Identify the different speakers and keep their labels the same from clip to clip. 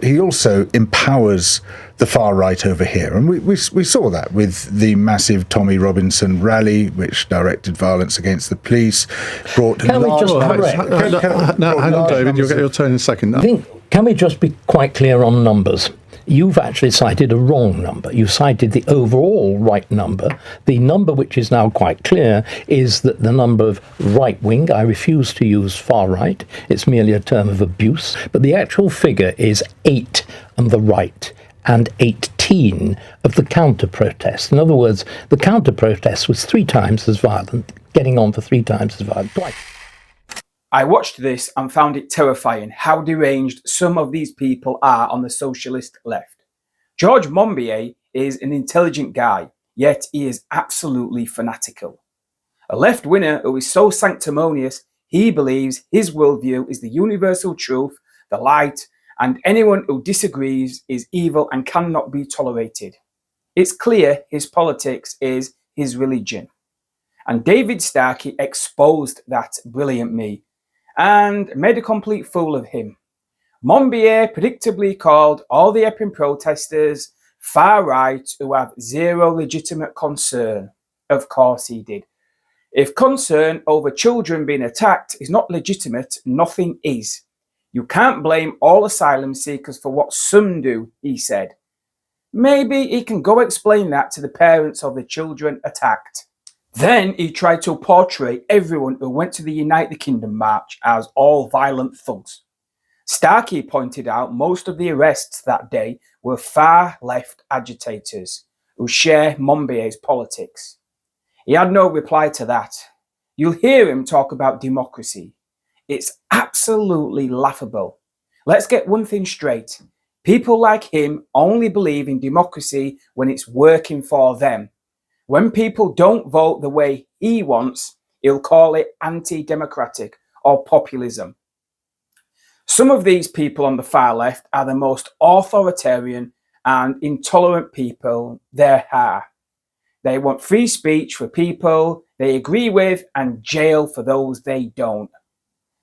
Speaker 1: He also empowers the far right over here. And we saw that with the massive Tommy Robinson rally, which directed violence against the police, brought
Speaker 2: Can we just
Speaker 1: large...
Speaker 3: No, hang on, David, you'll get your turn in a second.
Speaker 2: Can we just be quite clear on numbers? You've actually cited a wrong number. You cited the overall right number. The number which is now quite clear is that the number of right-wing, I refuse to use far-right, it's merely a term of abuse, but the actual figure is 8 on the right and 18 of the counter-protest. In other words, the counter-protest was 3 times as violent, getting on for 3 times as violent, twice.
Speaker 4: I watched this and found it terrifying how deranged some of these people are on the socialist left. George Monbiot is an intelligent guy, yet he is absolutely fanatical. A left-winger who is so sanctimonious, he believes his worldview is the universal truth, the light, and anyone who disagrees is evil and cannot be tolerated. It's clear his politics is his religion. And David Starkey exposed that brilliantly and made a complete fool of him. Monbiot predictably called all the Epping protesters far right who have zero legitimate concern. Of course he did. If concern over children being attacked is not legitimate, nothing is. You can't blame all asylum seekers for what some do, he said. Maybe he can go explain that to the parents of the children attacked. Then he tried to portray everyone who went to the Unite the Kingdom march as all violent thugs. Starkey pointed out most of the arrests that day were far left agitators who share Monbiot's politics. He had no reply to that. You'll hear him talk about democracy. It's absolutely laughable. Let's get one thing straight. People like him only believe in democracy when it's working for them. When people don't vote the way he wants, he'll call it anti-democratic or populism. Some of these people on the far left are the most authoritarian and intolerant people there are. They want free speech for people they agree with and jail for those they don't.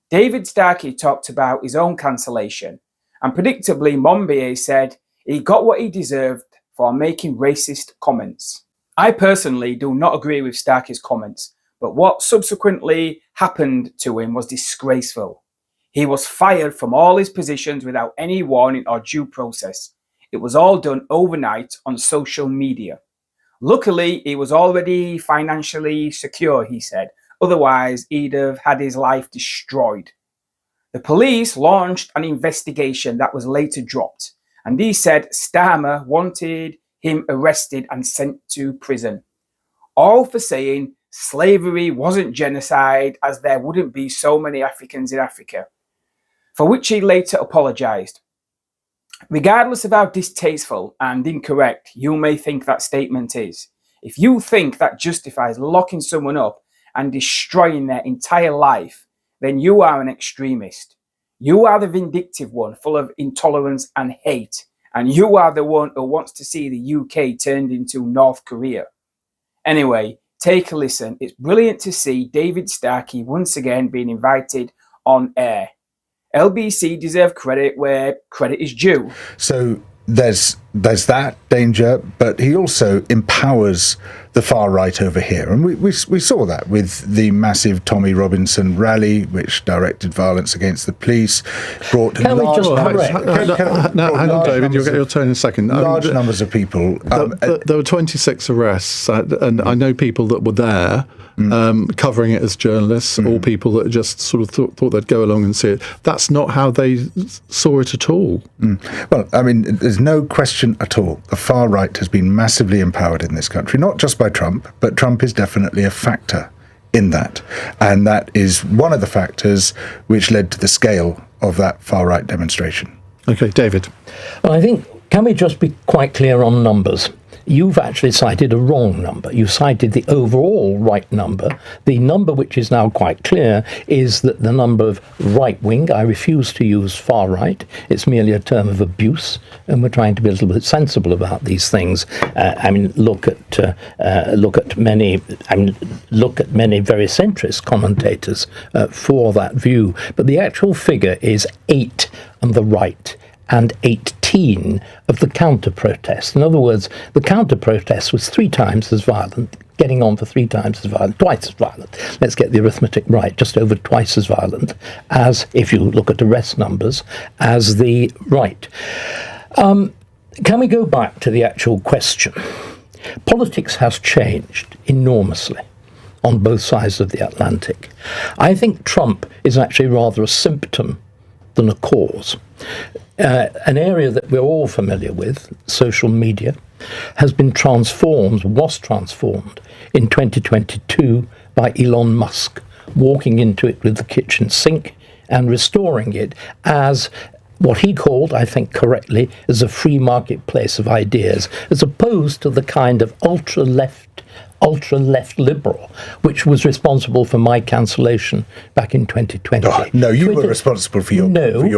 Speaker 4: David Starkey talked about his own cancellation, and predictably Monbiot said he got what he deserved for making racist comments. I personally do not agree with Starkey's comments, but what subsequently happened to him was disgraceful. He was fired from all his positions without any warning or due process. It was all done overnight on social media. Luckily, he was already financially secure, he said. Otherwise, he'd have had his life destroyed. The police launched an investigation that was later dropped, and he said Starmer wanted him arrested and sent to prison. All for saying slavery wasn't genocide, as there wouldn't be so many Africans in Africa, for which he later apologized. Regardless of how distasteful and incorrect you may think that statement is, if you think that justifies locking someone up and destroying their entire life, then you are an extremist. You are the vindictive one, full of intolerance and hate. And you are the one who wants to see the UK turned into North Korea. Anyway, take a listen. It's brilliant to see David Starkey once again being invited on air. LBC deserve credit where credit is due.
Speaker 1: So there's that danger, but he also empowers the far right over here. And we saw that with the massive Tommy Robinson rally, which directed violence against the police, brought
Speaker 3: hang on, David, you'll get your turn in a second.
Speaker 1: Large numbers of people.
Speaker 3: There were 26 arrests, and I know people that were there covering it as journalists, or people that just sort of thought they'd go along and see it. That's not how they saw it at all.
Speaker 1: Well, I mean, there's no question at all. The far right has been massively empowered in this country, not just by Trump, but Trump is definitely a factor in that. And that is one of the factors which led to the scale of that far right demonstration.
Speaker 3: Okay, David.
Speaker 2: Well, I think, can we just be quite clear on numbers? You've actually cited a wrong number. You cited the overall right number. The number which is now quite clear is that the number of right-wing, I refuse to use far-right, it's merely a term of abuse, and we're trying to be a little bit sensible about these things. Look at many very centrist commentators for that view. But the actual figure is 8 on the right 118 of the counter-protest. In other words, the counter-protest was 3 times as violent, getting on for 3 times as violent, twice as violent. Let's get the arithmetic right, just over twice as violent as, if you look at arrest numbers, as the right. Can we go back to the actual question? Politics has changed enormously on both sides of the Atlantic. I think Trump is actually rather a symptom than a cause. An area that we're all familiar with, social media, was transformed in 2022 by Elon Musk, walking into it with the kitchen sink and restoring it as what he called, I think correctly, as a free marketplace of ideas, as opposed to the kind of ultra-left liberal, which was responsible for my cancellation back in 2020.
Speaker 1: Oh, no, you were responsible for your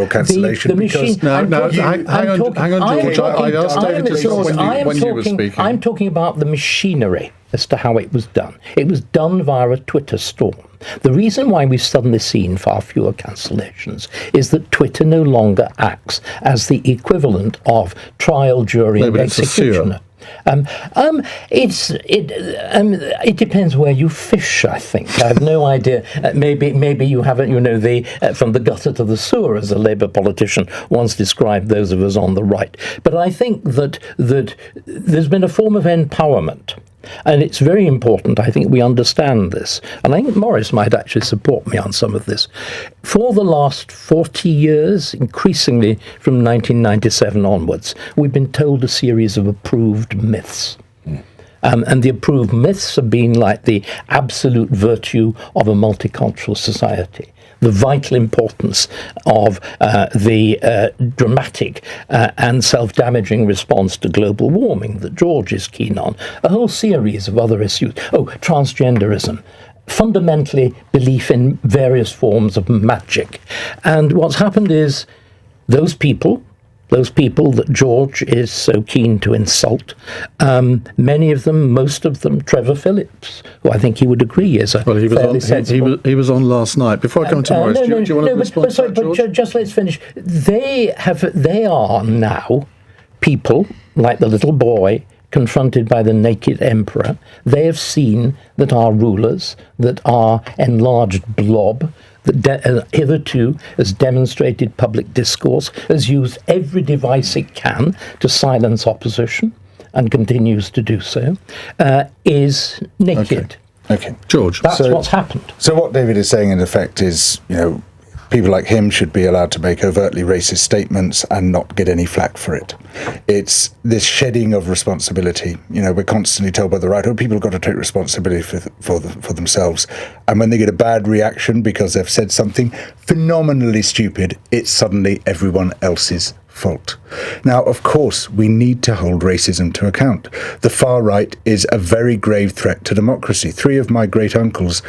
Speaker 1: cancellation.
Speaker 3: Hang on, George. I asked David to stop when you were speaking.
Speaker 2: I'm talking about the machinery as to how it was done. It was done via a Twitter storm. The reason why we've suddenly seen far fewer cancellations is that Twitter no longer acts as the equivalent of trial, jury, and executioner. It depends where you fish, I think. I have no idea. Maybe you haven't, from the gutter to the sewer, as a Labour politician once described those of us on the right. But I think that there's been a form of empowerment. And it's very important, I think, we understand this. And I think Morris might actually support me on some of this. For the last 40 years, increasingly from 1997 onwards, we've been told a series of approved myths. And the approved myths have been like the absolute virtue of a multicultural society, the vital importance of the dramatic and self-damaging response to global warming that George is keen on, a whole series of other issues. Transgenderism, fundamentally belief in various forms of magic. And what's happened is those people that George is so keen to insult, many of them, most of them, Trevor Phillips, who I think he would agree is fairly sensible.
Speaker 3: He was on last night. Before I come to Morris, do you want to respond to that, George?
Speaker 2: But just let's finish. They are now people, like the little boy confronted by the naked emperor. They have seen that our rulers, that our enlarged blob, that hitherto has demonstrated public discourse, has used every device it can to silence opposition, and continues to do so, is naked.
Speaker 1: Okay.
Speaker 3: George.
Speaker 2: That's what's happened.
Speaker 1: So what David is saying, in effect, is, people like him should be allowed to make overtly racist statements and not get any flack for it. It's this shedding of responsibility. We're constantly told by the right, people have got to take responsibility for themselves. And when they get a bad reaction because they've said something phenomenally stupid, it's suddenly everyone else's fault. Now, of course, we need to hold racism to account. The far right is a very grave threat to democracy. 3 of my great uncles,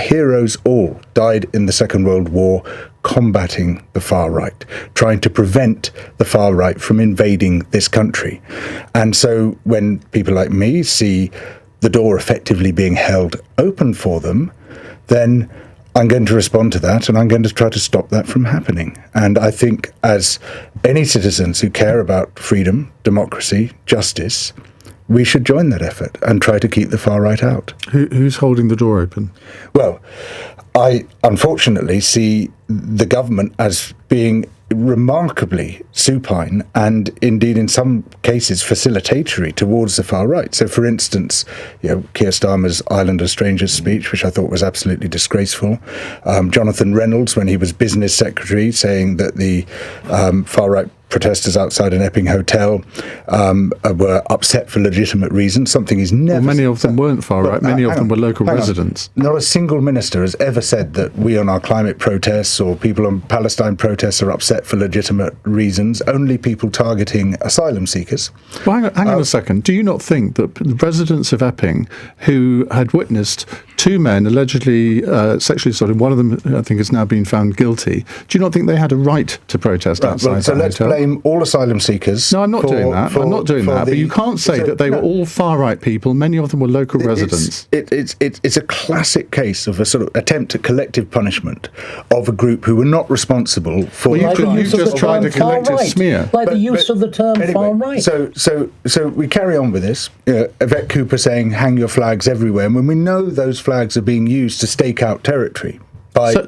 Speaker 1: heroes all, died in the Second World War combating the far right, trying to prevent the far right from invading this country. And so when people like me see the door effectively being held open for them, then I'm going to respond to that, and I'm going to try to stop that from happening. And I think, as any citizens who care about freedom, democracy, justice, we should join that effort and try to keep the far right out.
Speaker 3: Who's holding the door open?
Speaker 1: Well, I unfortunately see the government as being remarkably supine and indeed in some cases facilitatory towards the far right. So for instance, Keir Starmer's Island of Strangers speech, which I thought was absolutely disgraceful. Jonathan Reynolds, when he was business secretary, saying that the far right protesters outside an Epping hotel were upset for legitimate reasons, something he's never...
Speaker 3: Well, many of them weren't far right. Many of them were local residents.
Speaker 1: Not a single minister has ever said that we on our climate protests or people on Palestine protests are upset for legitimate reasons. Only people targeting asylum seekers.
Speaker 3: Well, hang on a second. Do you not think that the residents of Epping, who had witnessed 2 men allegedly sexually assaulted, one of them I think has now been found guilty, do you not think they had a right to protest outside that hotel?
Speaker 1: blame all asylum seekers.
Speaker 3: No, I'm not doing that. I'm not doing that. But you can't say that they were all far-right people. Many of them were local residents.
Speaker 1: It's a classic case of a sort of attempt at collective punishment of a group who were not responsible for.
Speaker 3: Well, you've just tried a collective smear.
Speaker 2: Like the use of the term
Speaker 1: anyway,
Speaker 2: far right.
Speaker 1: So we carry on with this. Yvette Cooper saying, "Hang your flags everywhere," and when we know those flags are being used to stake out territory.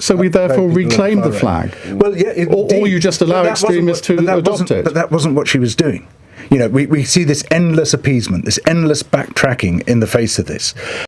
Speaker 3: So we therefore reclaim the flag?
Speaker 1: Well, yeah,
Speaker 3: or you just allow extremists to adopt it?
Speaker 1: But that wasn't what she was doing. We see this endless appeasement, this endless backtracking in the face of this.